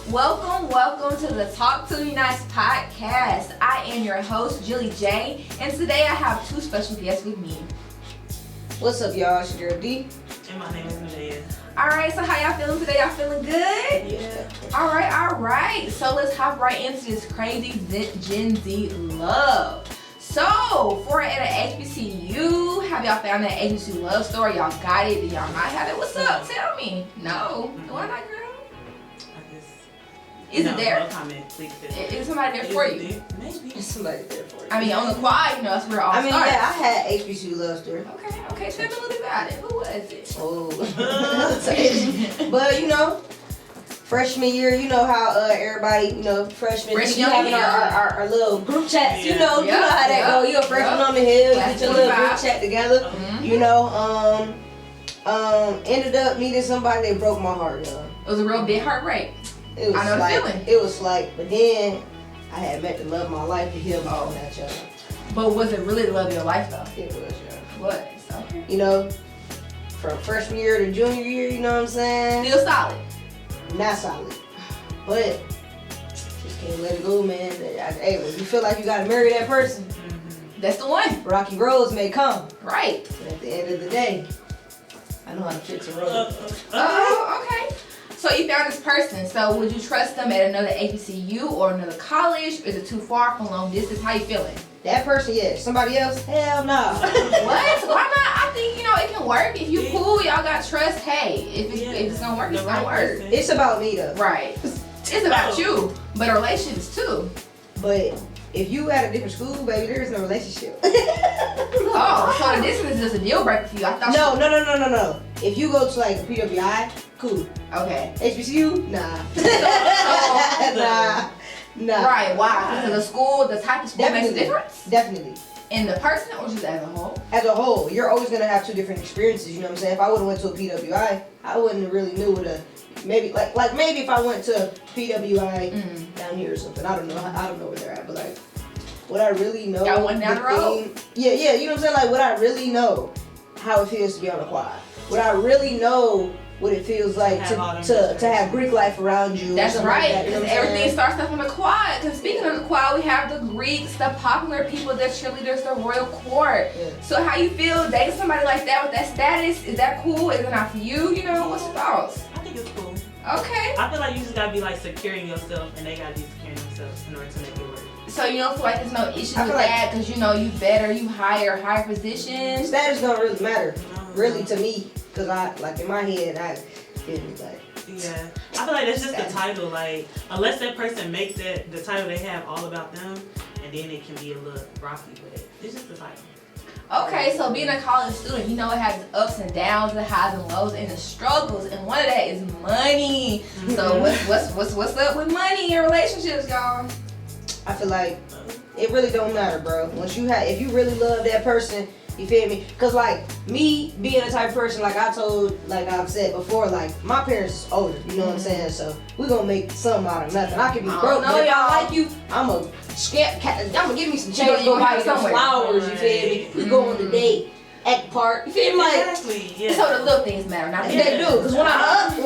Welcome to the Talk to Me Nice podcast. I am your host, Julie J, and today I have two special guests with me. What's up, y'all? It's your girl D. And my name is Medea. Alright, so how y'all feeling today? Y'all feeling good? Yeah. Alright. So let's hop right into this crazy Gen Z love. So, for at an HBCU, have y'all found that HBCU love story? Y'all got it? Do y'all not have it? What's up? Tell me. No. Why not, girl? Is it there? No comment, please. Is somebody there for you? Maybe. It's somebody there for you. I mean, on the quad, you know, that's where it all starts. Yeah, I had HBCU love story. Okay, tell me a little bit about it. Who was it? Oh. But, freshman year, you know how everybody, freshmen, we having our little group chats, you know how that go. You're a freshman on the hill, you get your little group chat together, ended up meeting somebody that broke my heart, y'all. It was a real big heartbreak. It was I know the feeling. It was like, but then I had met the love of my life to heal all that, y'all. But was it really the love of your life, though? It was, y'all. What? Okay. From freshman year to junior year, you know what I'm saying? Still solid. Not solid. But just can't let it go, man. Hey, when you feel like you gotta marry that person, that's the one. rocky roads may come. Right. But at the end of the day, I know how to fix a road. Oh, okay. So you found this person. So would you trust them at another HBCU or another college? Is it too far from long distance? How you feeling? That person, yeah. Somebody else? Hell no. What? Why not? I think, it can work. If you cool, y'all got trust. Hey, if it's gonna work, it's gonna work. It's about me, though. Right. It's about you. But a relationship is too. But if you at a different school, baby, there is no relationship. Oh, so the distance is just a deal breaker for you. I thought No. If you go to like a PWI, cool. Okay. HBCU, nah. Nah. Right, why? Because the school, the type of school makes a difference? Definitely. In the person or just as a whole? As a whole, you're always gonna have two different experiences, you know what I'm saying? If I would've went to a PWI, I wouldn't have really knew what maybe if I went to PWI down here or something. I don't know where they're at, but like what I really know. Y'all went down the road? Yeah, you know what I'm saying? Like what I really know how it feels to be on a quad. What I really know what it feels like to have Greek life around you. That's right, like that, because everything starts off on the quad. Because speaking of the quad, we have the Greeks, the popular people, the cheerleaders, the royal court. Yeah. So how you feel dating somebody like that with that status? Is that cool? Is it not for you? What's your thoughts? I think it's cool. Okay. I feel like you just gotta be like securing yourself, and they gotta be securing themselves in order to make it work. So you don't feel like there's no issues with that because you better, you higher positions. Status don't really matter, really to me, because in my head I feel like. Yeah, I feel like that's just the title. Like unless that person makes the title they have all about them, and then it can be a little rocky, but it's just the title. Okay, so being a college student, it has its ups and downs, the highs and lows, and the struggles, and one of that is money. Mm-hmm. So what's up with money in relationships, y'all? I feel like it really don't matter, bro. If you really love that person, you feel me? Cause like me being the type of person, like I've said before, like my parents is older, you know what I'm saying? So we gonna make something out of nothing. I can be broke, but if I like you, I'ma give me some change, go buy you some flowers, you feel me? We go on the date at the park, you feel me? Exactly, yeah. So the little things matter, not the They do, cause when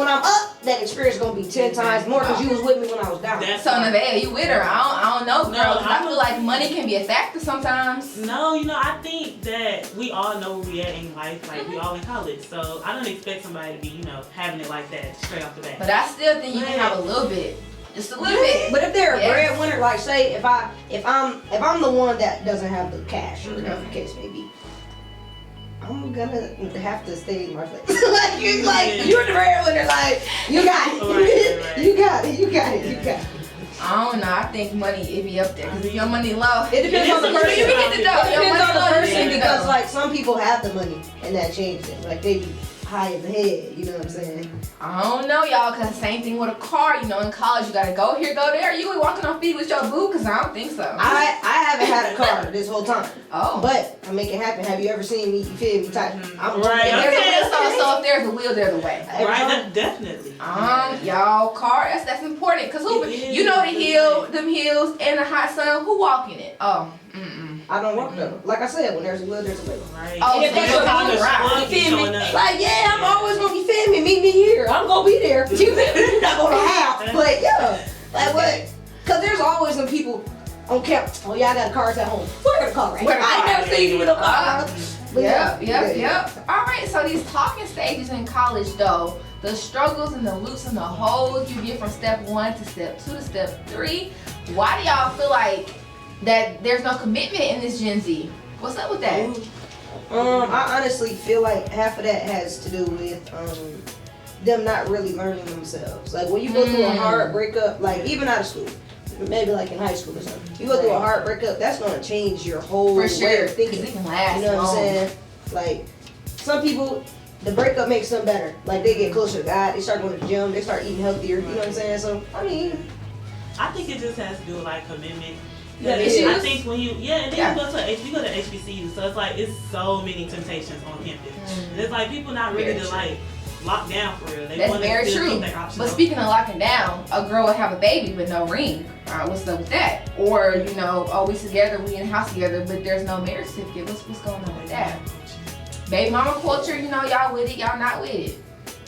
I'm up, that experience gonna be 10 times more, cause you was with me when I was down. So Nevaeh, you with her? I don't know, girl. I feel like money can be a factor sometimes. No, I think that we all know where we at in life. Like we all in college, so I don't expect somebody to be, having it like that straight off the bat. But I still think you can have a little bit. Just a little bit. But if they're a breadwinner, like say if I'm the one that doesn't have the cash or whatever the case may be, I'm gonna have to stay in my place. You're the breadwinner, you got it. Right. You got it. I don't know. I think money it be up there because if your money low, it depends on the person. You can hit the dough. It depends on the person because like some people have the money and that changes them. Like they be high in the head, you know what I'm saying? I don't know, y'all, because same thing with a car. In college, you gotta go here, go there. You ain't walking on feet with your boo, because I don't think so. I haven't had a car this whole time. Oh. But I make it happen. Have you ever seen me, you feel me, type? I'm right. If there's a wheel, so if there's a wheel, there's a way. Right, definitely. Y'all, car, that's important, because them hills and the hot sun, who walking it? Oh, I don't walk though. Like I said, when there's a will, there's a way. Right. Oh, and if that's what I'm around, you feel me? Like, yeah, I'm always gonna be, feel me? Meet me me here. I'm gonna be there. But you're not gonna have. But yeah, like what? Cause there's always some people on camp. Oh yeah, I got cars at home. Where the car? Right? I ain't never seen you with a car. Yep. All right, so these talking stages in college, though, the struggles and the loops and the holes you get from step 1 to step 2 to step 3. Why do y'all feel like that there's no commitment in this Gen Z? What's up with that? I honestly feel like half of that has to do with them not really learning themselves. Like when you go through a hard breakup, like even out of school, maybe like in high school or something, you go through a hard breakup, that's gonna change your whole way of thinking. It can last. You know what I'm saying? Like some people, the breakup makes them better. Like they get closer to God, they start going to the gym, they start eating healthier. You know what I'm saying? So I mean, I think it just has to do with like commitment. Yeah, I think when you you go to HBCU, so it's like it's so many temptations on campus. And it's like people not ready to like lock down for real. They That's want to very still true. keep their options But open. speaking of locking down, a girl would have a baby with no ring. What's up with that? Or you know, oh, we together, we in the house together, but there's no marriage certificate. What's going on with that? Baby mama culture, you know, y'all with it, y'all not with it.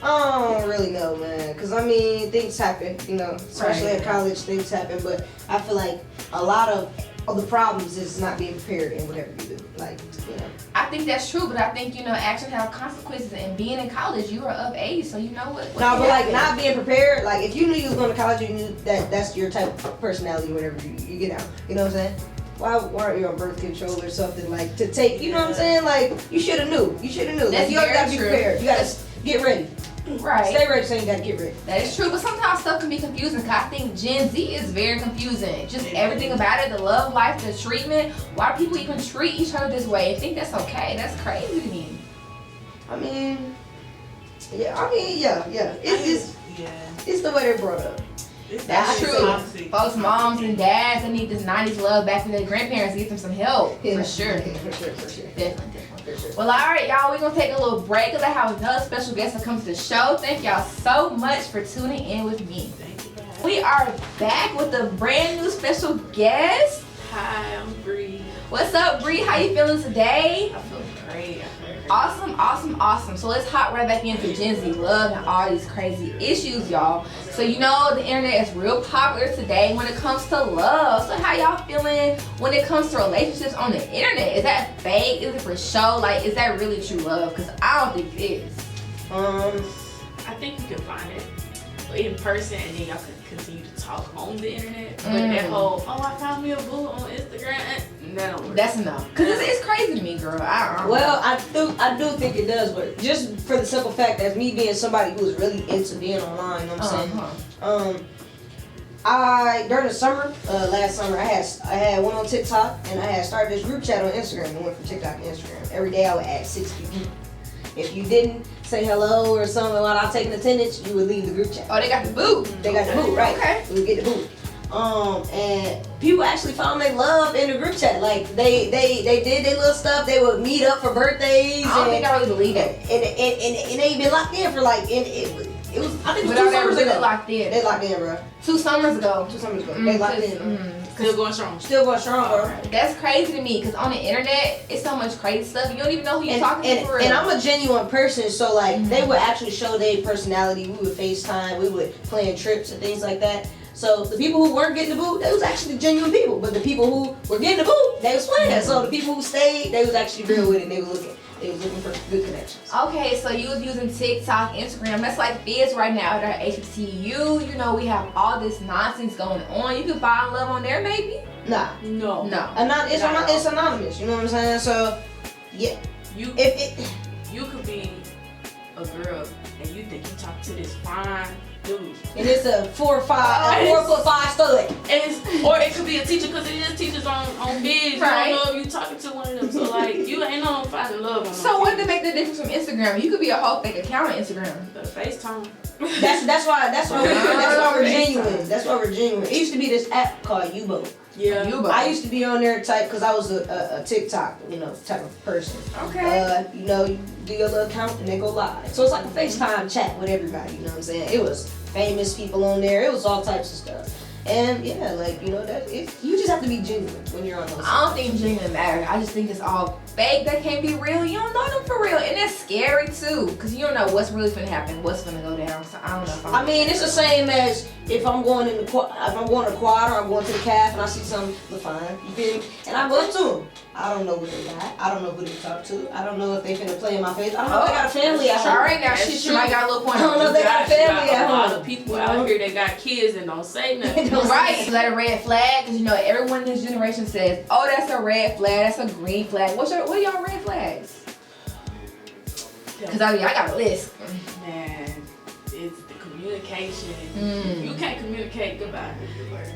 I don't really know, man. Cause I mean, things happen, you know, especially at college, things happen. But I feel like a lot of the problems is not being prepared in whatever you do. Like, you know. I think that's true, but I think, you know, action have consequences. And being in college, you are of age, so you know what. No, but like not being prepared. Like if you knew you was going to college, you knew that that's your type of personality, whatever you get out. You know what I'm saying? Why aren't you on birth control or something like to take? You know what I'm saying? Like you should have knew. You should have knew. That's Like, you always gotta be very prepared. You gotta get ready. Right. Stay ready, so you gotta get ready. That is true, but sometimes stuff can be confusing. Cause I think Gen Z is very confusing. Just everything about it, the love life, the treatment. Why do people even treat each other this way and think that's okay? That's crazy to me. I mean, yeah. It's the way they're brought up. That's true. Toxic. Folks, moms and dads, they need this 90s love back with their grandparents to get them some help. Yeah. For sure. For sure. Definitely. Well, all right, y'all, we're going to take a little break because I have another special guest that comes to the show. Thank y'all so much for tuning in with me. Thank you for having We are back with a brand new special guest. Hi, I'm Bree. What's up, Bree? How you feeling today? I feel great. Awesome. So let's hop right back into Gen Z love and all these crazy issues, y'all. So you know the internet is real popular today when it comes to love. So how y'all feeling when it comes to relationships on the internet? Is that fake? Is it for show? Like, is that really true love? Because I don't think it is. I think you can find it in person, and then y'all can continue to talk on the internet. But that whole, I found me a boo on Instagram, that don't work. That's enough. Because it's crazy to me, girl. I don't know. Well, I do think it does work. Just for the simple fact that me being somebody who is really into being online, you know what I'm saying? I during the summer, last summer, I had one on TikTok, and I had started this group chat on Instagram. And went from TikTok to Instagram. Every day I would add 6 people. If you didn't say hello or something while I was taking attendance, you would leave the group chat. Oh, they got the boot. They got the boot, right? Okay. We would get the boot. And people actually found their love in the group chat. Like they did their little stuff. They would meet up for birthdays. I don't think I really believe it. And they been locked in for like it was I think it was But 2 are they summers really ago. locked in? They locked in, bro. 2 summers ago. 2 summers ago. They locked in. Still going strong. Still going strong, bro. That's crazy to me because on the internet, it's so much crazy stuff. You don't even know who you're talking to for real. And I'm a genuine person, so like they would actually show their personality. We would FaceTime, we would plan trips and things like that. So the people who weren't getting the boot, they was actually genuine people. But the people who were getting the boot, they was playing. So the people who stayed, they was actually real with it. And they was looking for good connections. Okay, so you was using TikTok, Instagram. That's like Fizz right now at our HBCU. You know, we have all this nonsense going on. You can find love on there, maybe? Nah. No. It's anonymous, you know what I'm saying? So, yeah. You could be a girl and you think you talk to this fine dude. And it's a 4'5" stud. Or it could be a teacher, because it is teachers on Biz. Right. You don't know if you talking to one of them. So like you ain't no finding love on So what to make the difference from Instagram? You could be a whole fake account on Instagram. the FaceTime. That's why we're genuine. That's why we're genuine. It used to be this app called Yubo. Yeah. I used to be on there type because I was a TikTok, type of person. Okay. You do your little account and they go live. So it's like a FaceTime chat with everybody, you know what I'm saying? It was famous people on there. It was all types of stuff. And yeah, you just have to be genuine when you're on those. I don't think genuine matters. I just think it's all fake, they can't be real. You don't know them for real, and it's scary too, cause you don't know what's really gonna happen, what's gonna go down. So I don't know. If I mean, it's the same as if I'm going to the quad or I'm going to the calf and I see something look fine, you feel me? And I go up to them. I don't know what they got. I don't know who they talk to. I don't know if they finna play in my face. I don't know if they got a family at home. All right, now That's she true. might got a little point. I don't know if they got a family at A lot home. of people out here that got kids and don't say nothing. Right, so that a red flag, because you know everyone in this generation says, "Oh, that's a red flag, that's a green flag." What are y'all red flags? Because I got a list. Man, it's the communication. Mm. You can't communicate, goodbye.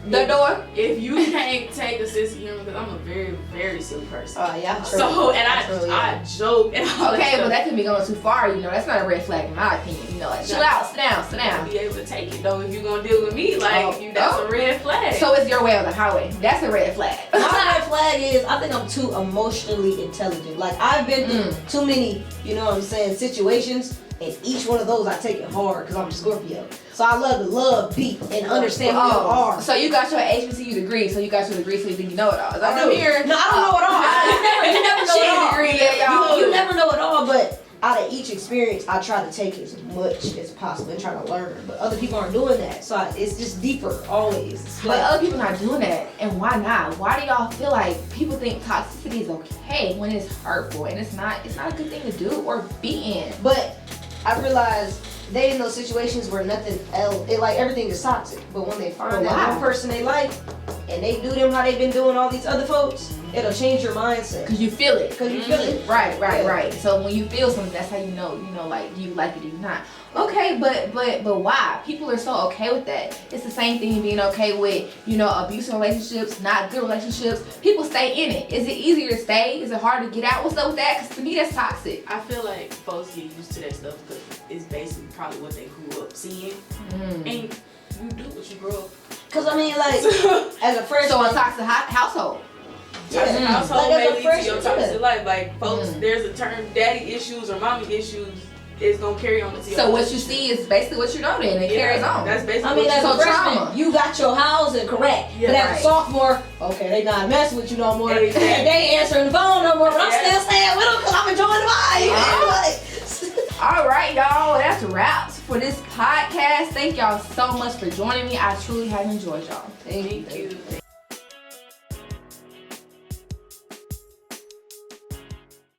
The door. If you can't take a sense of humor, because I'm a very, very silly person. Oh yeah. So, and I joke and all Okay, but that that could be going too far. You know, that's not a red flag in my opinion. You know, like chill out, sit down, sit stuff. down. Be able to take it though. If you're gonna deal with me, like that's a red flag. So it's your way on the highway. That's a red flag. My red flag is I think I'm too emotionally intelligent. Like I've been through too many, you know what I'm saying, situations, and each one of those I take it hard because I'm a Scorpio. So I love to love, beat, and understand who you are. So you got your HBCU degree. So you got your degree. So you think you know it all. Is that what I'm hearing? No, I don't know it all. You never know She it all. degree, yeah, y'all. You never know it all, but out of each experience, I try to take as much as possible and try to learn. But other people aren't doing that, so it's just deeper always. But other people not doing that, and why not? Why do y'all feel like people think toxicity is okay when it's hurtful and it's not? It's not a good thing to do or be in. But I realized they in those situations where nothing else, like everything is toxic. But when they find that one person they like, and they do them how they've been doing all these other folks, it'll change your mindset. Cause you feel it. Because you feel it. Right. So when you feel something, that's how you know, like, do you like it, do you not? Okay, but why? People are so okay with that. It's the same thing being okay with, abusive relationships, not good relationships. People stay in it. Is it easier to stay? Is it hard to get out? What's up with that? Because to me, that's toxic. I feel like folks get used to that stuff because it's basically probably what they grew up seeing. And you do what you grow up. Because I mean, like, as a freshman. So a toxic household. Toxic household Like, may as a lead to your freshman, toxic life. Like, folks, there's a term, daddy issues or mommy issues is going to carry on to your So what you see is basically what you know then. It carries on. That's basically I mean, as So a freshman, trauma. you got your housing correct. Yeah, but as right. a sophomore, okay, they not messing with you no more. Exactly. They ain't answering the phone no more, but I'm Yeah. still staying with them because I'm enjoying the vibe. Like, All right, y'all. That's wraps for this podcast. Thank y'all so much for joining me. I truly have enjoyed y'all. thank you. Thank you.